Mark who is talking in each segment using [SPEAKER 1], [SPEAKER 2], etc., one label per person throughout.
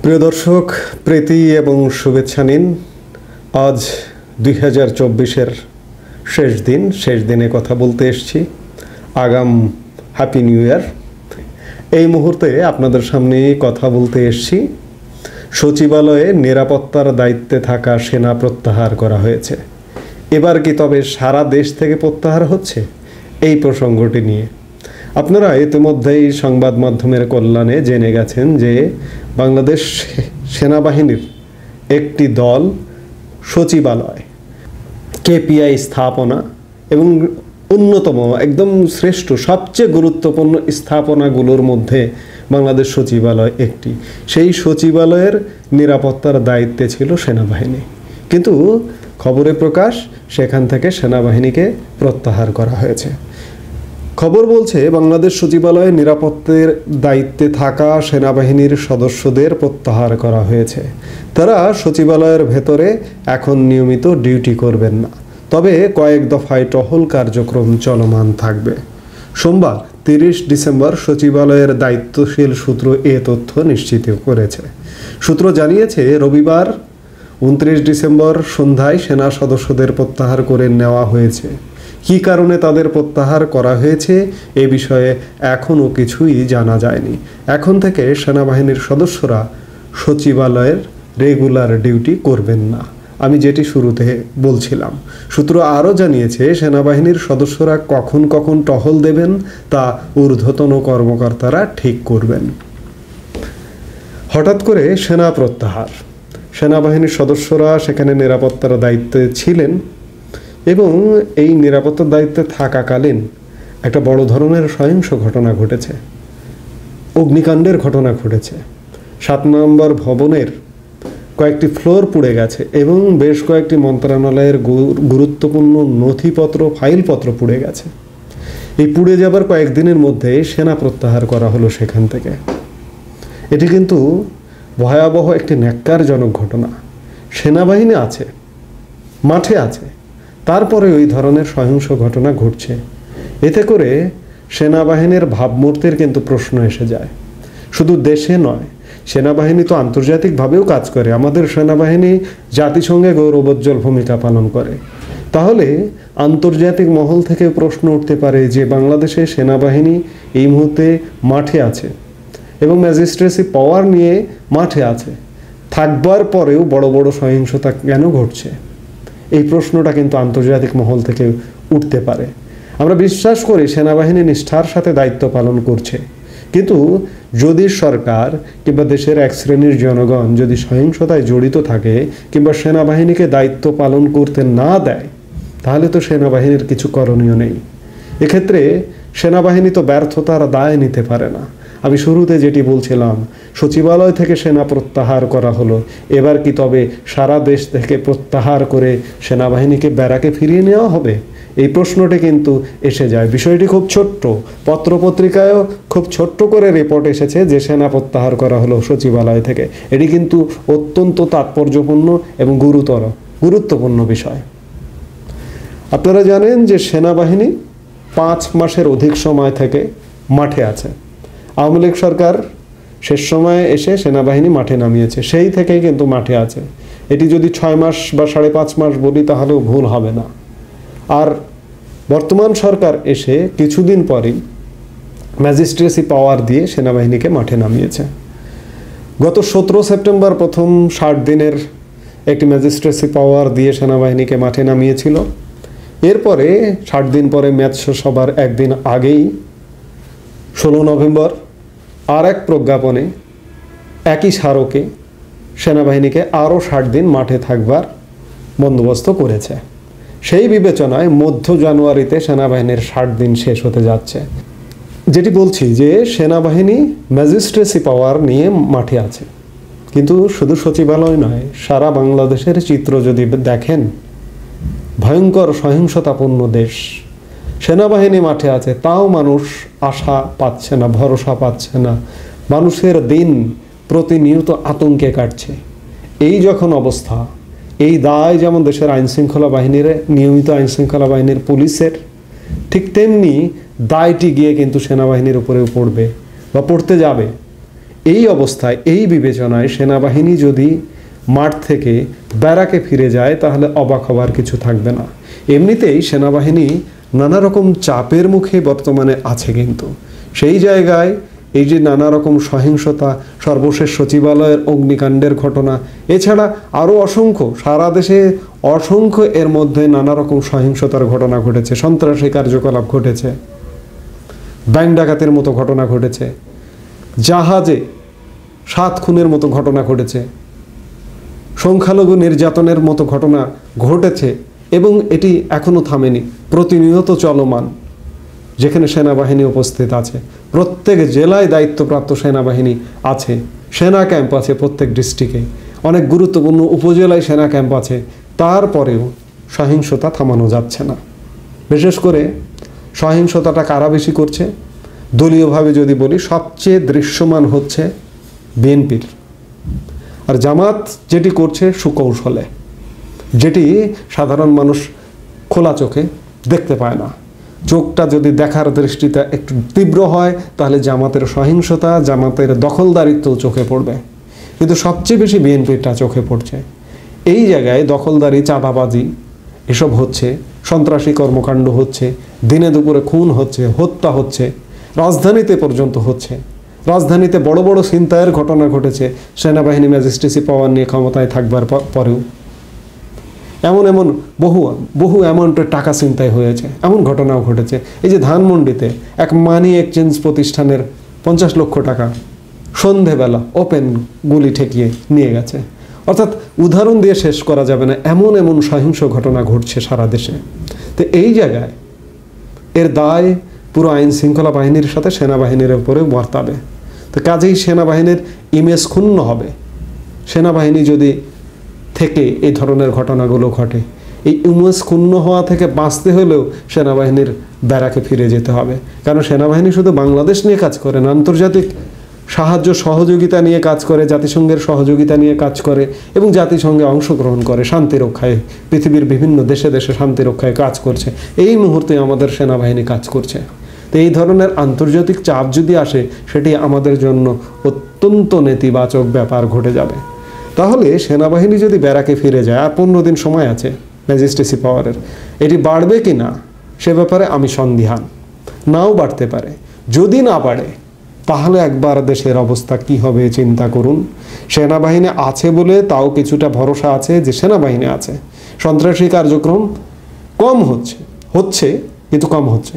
[SPEAKER 1] প্রিয় দর্শক, প্রীতি এবং শুভেচ্ছা নিন। আজ 2024-এর শেষ দিনে কথা বলতে এসেছি। আগাম হ্যাপি নিউ ইয়ার। এই মুহূর্তে আপনাদের সামনে কথা বলতে এসেছি। সচিবালয়ে নিরাপত্তার দায়িত্বে থাকা সেনা প্রত্যাহার করা হয়েছে। এবার কি তবে সারা দেশ থেকে প্রত্যাহার হচ্ছে? এই প্রসঙ্গটি নিয়ে আপনারা ইতিমধ্যেই সংবাদ মাধ্যমের কল্যাণে জেনে গেছেন যে বাংলাদেশ সেনাবাহিনীর একটি দল সচিবালয়, কেপিআই স্থাপনা এবং অন্যতম একদম শ্রেষ্ঠ সবচেয়ে গুরুত্বপূর্ণ স্থাপনাগুলোর মধ্যে বাংলাদেশ সচিবালয় একটি। সেই সচিবালয়ের নিরাপত্তার দায়িত্বে ছিল সেনাবাহিনী, কিন্তু খবরে প্রকাশ সেখান থেকে সেনাবাহিনীকে প্রত্যাহার করা হয়েছে। খবর বলছে বাংলাদেশ সচিবালয়ে নিরাপত্তার দায়িত্বে থাকা সেনাবাহিনীর সদস্যদের প্রত্যাহার করা হয়েছে। তারা সচিবালয়ের ভেতরে এখন নিয়মিত ডিউটি করবেন না, তবে কয়েক দফায় টহল কার্যক্রম চলমান থাকবে। সোমবার 30 ডিসেম্বর সচিবালয়ের দায়িত্বশীল সূত্র এ তথ্য নিশ্চিত করেছে। সূত্র জানিয়েছে, রবিবার 29 ডিসেম্বর সন্ধ্যায় সেনা সদস্যদের প্রত্যাহার করে নেওয়া হয়েছে। কী কারণে তাদের প্রত্যাহার করা হয়েছে এ বিষয়ে এখনও কিছুই জানা যায়নি। এখন থেকে সেনাবাহিনীর সদস্যরা সচিবালয়ের রেগুলার ডিউটি করবেন না, আমি যেটি শুরুতে বলছিলাম। সূত্র আরও জানিয়েছে, সেনাবাহিনীর সদস্যরা কখন কখন টহল দেবেন তা ঊর্ধ্বতন কর্মকর্তারা ঠিক করবেন। হঠাৎ করে সেনা প্রত্যাহার। সেনাবাহিনীর সদস্যরা সেখানে নিরাপত্তার দায়িত্বে ছিলেন এবং এই নিরাপত্তার দায়িত্বে থাকাকালীন একটা বড় ধরনের সহিংস ঘটনা ঘটেছে, অগ্নিকাণ্ডের ঘটনা ঘটেছে। 7 নম্বর ভবনের কয়েকটি ফ্লোর পুড়ে গেছে এবং বেশ কয়েকটি মন্ত্রণালয়ের গুরুত্বপূর্ণ নথিপত্র, ফাইলপত্র পুড়ে গেছে। এই পুড়ে যাবার কয়েকদিনের মধ্যে সেনা প্রত্যাহার করা হলো সেখান থেকে। এটি কিন্তু ভয়াবহ একটি ন্যাক্কারজনক ঘটনা। সেনাবাহিনী আছে, মাঠে আছে, তারপরে ওই ধরনের সহিংস ঘটনা ঘটছে। এতে করে সেনাবাহিনীর ভাবমূর্তির কিন্তু প্রশ্ন এসে যায়। শুধু দেশে নয়, সেনাবাহিনী তো আন্তর্জাতিকভাবেও কাজ করে। আমাদের সেনাবাহিনী জাতিসংঘে গৌরবোজ্জ্বল ভূমিকা পালন করে। তাহলে আন্তর্জাতিক মহল থেকে প্রশ্ন উঠতে পারে যে বাংলাদেশে সেনাবাহিনী এই মুহূর্তে মাঠে আছে এবং ম্যাজিস্ট্রেসি পাওয়ার নিয়ে মাঠে আছে, থাকবার পরেও বড় বড় সহিংসতা কেন ঘটছে? এই প্রশ্নটা কিন্তু আন্তর্জাতিক মহল থেকে উঠতে পারে। আমরা বিশ্বাস করি সেনাবাহিনী নিষ্ঠার সাথে দায়িত্ব পালন করছে, কিন্তু যদি সরকার কিংবা দেশের এক শ্রেণীর জনগণ যদি সহিংসতায় জড়িত থাকে কিংবা সেনাবাহিনীকে দায়িত্ব পালন করতে না দেয়, তাহলে তো সেনাবাহিনীর কিছু করণীয় নেই। এক্ষেত্রে সেনাবাহিনী তো ব্যর্থতার দায় নিতে পারে না। আমি শুরুতে যেটি বলছিলাম, সচিবালয় থেকে সেনা প্রত্যাহার করা হলো। এবার কি তবে সারা দেশ থেকে প্রত্যাহার করে সেনাবাহিনীকে ব্যারাকে ফিরিয়ে নেওয়া হবে? এই প্রশ্নটি কিন্তু এসে যায়। বিষয়টি খুব ছোট্ট, পত্রপত্রিকায়ও খুব ছোট্ট করে রিপোর্ট এসেছে যে সেনা প্রত্যাহার করা হলো সচিবালয় থেকে। এটি কিন্তু অত্যন্ত তাৎপর্যপূর্ণ এবং গুরুত্বপূর্ণ বিষয়। আপনারা জানেন যে সেনাবাহিনী 5 মাসের অধিক সময় থেকে মাঠে আছে। আওয়ামী লীগ সরকার শেষ সময়ে এসে সেনাবাহিনী মাঠে নামিয়েছে, সেই থেকেই কিন্তু মাঠে আছে। এটি যদি 6 মাস বা 5.5 মাস বলি তাহলেও ভুল হবে না। আর বর্তমান সরকার এসে কিছুদিন পরেই ম্যাজিস্ট্রেসি পাওয়ার দিয়ে সেনাবাহিনীকে মাঠে নামিয়েছে। গত 17 সেপ্টেম্বর প্রথম 60 দিনের একটি ম্যাজিস্ট্রেসি পাওয়ার দিয়ে সেনাবাহিনীকে মাঠে নামিয়েছিল। এরপরে 60 দিন পরে ম্যাচ শেষ হবার একদিন আগেই 16 নভেম্বর আর এক প্রজ্ঞাপনে একই স্মারকে সেনাবাহিনীকে আরও 60 দিন মাঠে থাকবার বন্দোবস্ত করেছে। সেই বিবেচনায় মধ্য জানুয়ারিতে সেনাবাহিনীর 60 দিন শেষ হতে যাচ্ছে। যেটি বলছি যে সেনাবাহিনী ম্যাজিস্ট্রেসি পাওয়ার নিয়ে মাঠে আছে, কিন্তু শুধু সচিবালয় নয়, সারা বাংলাদেশের চিত্র যদি দেখেন, ভয়ঙ্কর সহিংসতাপূর্ণ দেশ। সেনাবাহিনী মাঠে আছে, তাও মানুষ আশা পাচ্ছে না, ভরসা পাচ্ছে না। মানুষের দিন প্রতিনিয়ত আতঙ্কে কাটছে। এই যখন অবস্থা, এই দায় যেমন দেশের আইনশৃঙ্খলা বাহিনীর, নিয়মিত আইনশৃঙ্খলা বাহিনীর পুলিশের, ঠিক তেমনি দায়টি গিয়ে কিন্তু সেনাবাহিনীর উপরেও পড়বে বা পড়তে যাবে। এই অবস্থায়, এই বিবেচনায় সেনাবাহিনী যদি মাঠ থেকে ব্যারাকে ফিরে যায় তাহলে অবাক হবার কিছু থাকবে না। এমনিতেই সেনাবাহিনী নানা রকম চাপের মুখে বর্তমানে আছে, কিন্তু সেই জায়গায় এই যে নানা রকম সহিংসতা, সর্বশেষ সচিবালয়ের অগ্নিকাণ্ডের ঘটনা, এছাড়া আরও অসংখ্য, সারা দেশে অসংখ্য এর মধ্যে নানা রকম সহিংসতার ঘটনা ঘটেছে, সন্ত্রাসী কার্যকলাপ ঘটেছে, ব্যাংক ডাকাতের মতো ঘটনা ঘটেছে, জাহাজে 7 খুনের মতো ঘটনা ঘটেছে, সংখ্যালঘু নির্যাতনের মতো ঘটনা ঘটেছে, এবং এটি এখনও থামেনি, প্রতিনিয়ত চলমান। যেখানে সেনাবাহিনী উপস্থিত আছে, প্রত্যেক জেলায় দায়িত্বপ্রাপ্ত সেনাবাহিনী আছে, সেনা ক্যাম্প আছে প্রত্যেক ডিস্ট্রিক্টে, অনেক গুরুত্বপূর্ণ উপজেলায় সেনা ক্যাম্প আছে, তারপরেও সহিংসতা থামানো যাচ্ছে না। বিশেষ করে সহিংসতাটা কারা বেশি করছে? দলীয়ভাবে যদি বলি, সবচেয়ে দৃশ্যমান হচ্ছে বিএনপির। আর জামাত যেটি করছে সুকৌশলে, যেটি সাধারণ মানুষ খোলা চোখে দেখতে পায় না। চোখটা যদি দেখার দৃষ্টিটা একটু তীব্র হয় তাহলে জামাতের সহিংসতা, জামাতের দখলদারিত্ব চোখে পড়বে, কিন্তু সবচেয়ে বেশি বিএনপিটা চোখে পড়ছে। এই জায়গায় দখলদারি, চাঁদাবাজি এসব হচ্ছে, সন্ত্রাসী কর্মকাণ্ড হচ্ছে, দিনে দুপুরে খুন হচ্ছে, হত্যা হচ্ছে, রাজধানীতে পর্যন্ত হচ্ছে। রাজধানীতে বড় বড় ছিনতাইয়ের ঘটনা ঘটেছে সেনাবাহিনী ম্যাজিস্ট্রেসি পাওয়ার নিয়ে ক্ষমতায় থাকবার পরেও। এমন বহু অ্যামাউন্টের টাকা ছিনতাই হয়েছে, এমন ঘটনাও ঘটেছে। এই যে ধানমন্ডিতে এক মানি এক্সচেঞ্জ প্রতিষ্ঠানের 50 লক্ষ টাকা সন্ধেবেলা ওপেন গুলি ঠেকিয়ে নিয়ে গেছে। অর্থাৎ উদাহরণ দিয়ে শেষ করা যাবে না, এমন সহিংস ঘটনা ঘটছে সারা দেশে। তো এই জায়গায় এর দায় পুরো আইন শৃঙ্খলা বাহিনীর সাথে সেনাবাহিনীর উপরে বর্তাবে। তো কাজেই সেনাবাহিনীর ইমেজ ক্ষুণ্ণ হবে। সেনাবাহিনী যদি থেকে এই ধরনের ঘটনাগুলো ঘটে, এই ইমেজ ক্ষুণ্ণ হওয়া থেকে বাঁচতে হলেও সেনাবাহিনীর ব্যারাকে ফিরে যেতে হবে। কারণ সেনাবাহিনী শুধু বাংলাদেশ নিয়ে কাজ করে না, আন্তর্জাতিক সাহায্য সহযোগিতা নিয়ে কাজ করে, জাতিসংঘের সহযোগিতা নিয়ে কাজ করে, এবং জাতিসংঘে অংশগ্রহণ করে শান্তি রক্ষায়। পৃথিবীর বিভিন্ন দেশে দেশে শান্তি রক্ষায় কাজ করছে। এই মুহূর্তে আমাদের সেনাবাহিনী কাজ করছে। তো এই ধরনের আন্তর্জাতিক চাপ যদি আসে, সেটি আমাদের জন্য অত্যন্ত নেতিবাচক ব্যাপার ঘটে যাবে। তাহলে সেনাবাহিনী যদি ব্যারাকে ফিরে যায়, আর 15 দিন সময় আছে ম্যাজিস্ট্রেসি পাওয়ারের, এটি বাড়বে কি না সে ব্যাপারে আমি সন্দিহান। নাও বাড়তে পারে। যদি না বাড়ে তাহলে একবার দেশের অবস্থা কি হবে চিন্তা করুন। সেনাবাহিনী আছে বলে তাও কিছুটা ভরসা আছে যে সেনাবাহিনী আছে, সন্ত্রাসী কার্যক্রম কম হচ্ছে কিন্তু কম হচ্ছে।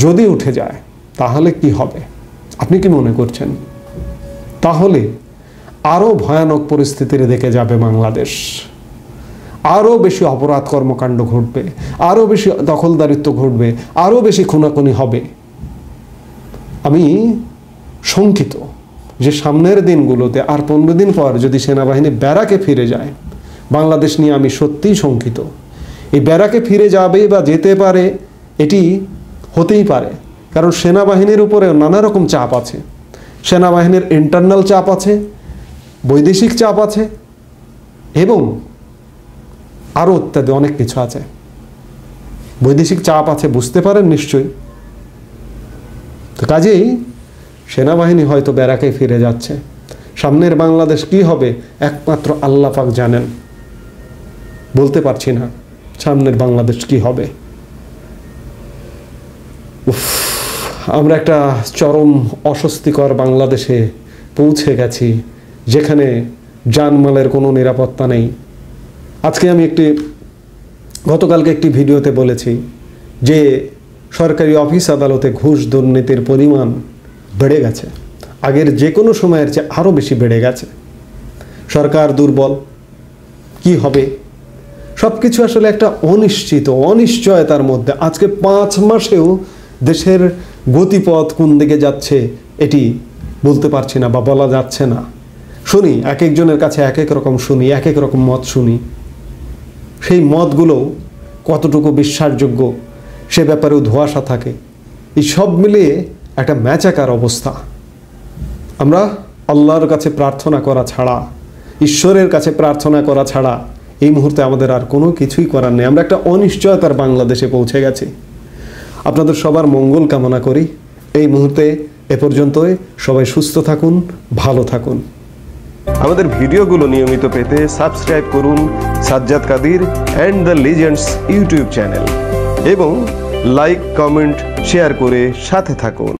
[SPEAKER 1] যদি উঠে যায় তাহলে কি হবে আপনি কি মনে করছেন? তাহলে আরও ভয়ানক পরিস্থিতির দিকে যাবে বাংলাদেশ। আরও বেশি অপরাধ কর্মকাণ্ড ঘটবে, আরও বেশি দখলদারিত্ব ঘটবে, আরও বেশি খুনাখুনি হবে। আমি শঙ্কিত যে সামনের দিনগুলোতে, আর 15 দিন পর যদি সেনাবাহিনী ব্যারাকে ফিরে যায়, বাংলাদেশ নিয়ে আমি সত্যিই শঙ্কিত। এই ব্যারাকে ফিরে যাবে বা যেতে পারে, এটি হতেই পারে। কারণ সেনাবাহিনীর উপরে নানা রকম চাপ আছে। সেনাবাহিনীর ইন্টারনাল চাপ আছে, বৈদেশিক চাপ আছে, এবং আরও ইত্যাদি অনেক কিছু আছে। বৈদেশিক চাপ আছে, বুঝতে পারেন নিশ্চয়ই। তো কাজেই সেনাবাহিনী হয়তো ব্যারাকে ফিরে যাচ্ছে। সামনের বাংলাদেশ কি হবে একমাত্র আল্লাহ পাক জানেন। বলতে পারছি না সামনের বাংলাদেশ কি হবে। আমরা একটা চরম অস্বস্তিকর বাংলাদেশে পৌঁছে গেছি, যেখানে জানমালের কোনো নিরাপত্তা নেই। আজকে আমি গতকালকে একটি ভিডিওতে বলেছি যে সরকারি অফিস আদালতে ঘুষ দুর্নীতির পরিমাণ বেড়ে গেছে, আগের যে কোনো সময়ের চেয়ে আরও বেশি বেড়ে গেছে। সরকার দুর্বল, কি হবে সব কিছু আসলে একটা অনিশ্চয়তার মধ্যে। আজকে 5 মাসেও দেশের গতিপথ কোন দিকে যাচ্ছে এটি বলতে পারছি না বা বলা যাচ্ছে না। শুনি এক একজনের কাছে এক এক রকম শুনি, এক এক রকম মত শুনি। সেই মতগুলো কতটুকু বিশ্বাসযোগ্য সে ব্যাপারেও ধোঁয়াশা থাকে। এই সব মিলিয়ে একটা ম্যাচাকার অবস্থা। আমরা আল্লাহর কাছে প্রার্থনা করা ছাড়া, ঈশ্বরের কাছে প্রার্থনা করা ছাড়া এই মুহূর্তে আমাদের আর কোনো কিছুই করার নেই। আমরা একটা অনিশ্চয়তার বাংলাদেশে পৌঁছে গেছি। আপনাদের সবার মঙ্গল কামনা করি। এই মুহূর্তে এ পর্যন্তই, সবাই সুস্থ থাকুন, ভালো থাকুন। আমাদের ভিডিওগুলো নিয়মিত পেতে সাবস্ক্রাইব করুন Sajjad Kadir and the legends YouTube channel এবং লাইক, কমেন্ট, শেয়ার করে সাথে থাকুন।